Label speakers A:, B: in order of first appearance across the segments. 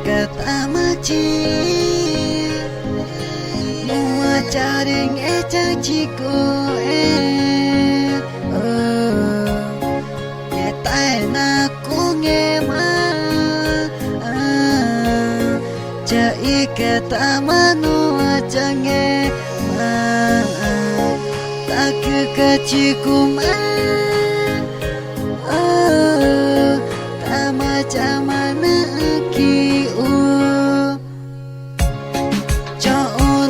A: kata maci mua charing chachiku tai na ku nghe ma chai kata manu change ma tak kachiku ma tama chamana ki u cho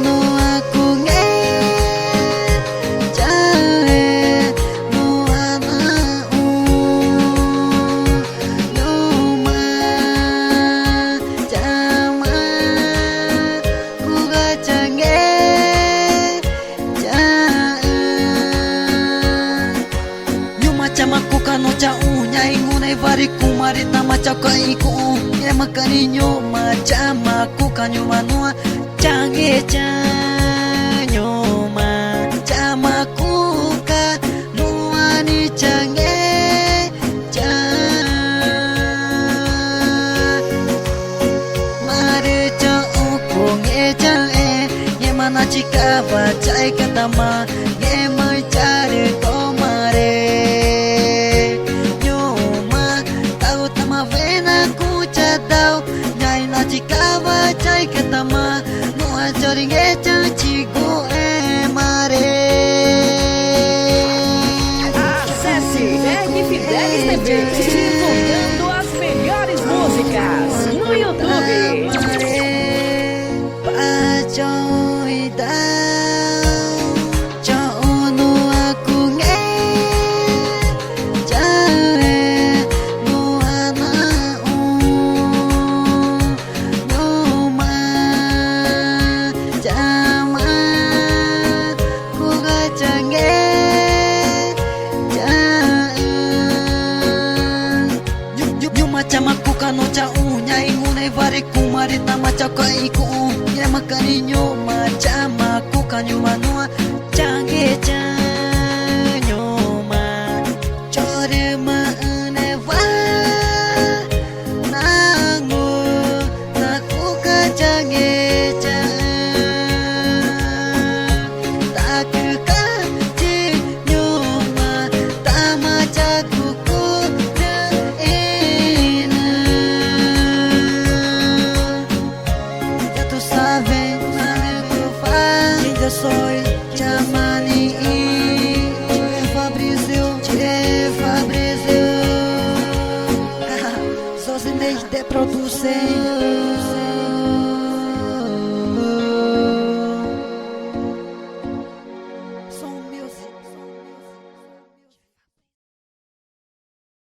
A: no aku nge chae no ana u no ma chama ku ga change chama kuka no cha unya ingune vari kumari tama cha kai ku e makani nyo ma chama kuka nyo manua change cha nyo ma chama kuka no ani change cha mare cha ku nge cha e mana chika ba chai katama e mai chare to mare chikava chai katama no acharinge chachigo mare.
B: Acesse Fidelis TV, divulgando as melhores músicas no YouTube.
A: Chama kuka no cha unya ingune vari kumari tama cha kai ku ye makani nyo ma chama kuka nyo manua change cha nyo ma chore ma ne va nangu na kuka change cha tak ka chi nyo ma tama cha kuku soy chamani Fabrizio Sozinei de producer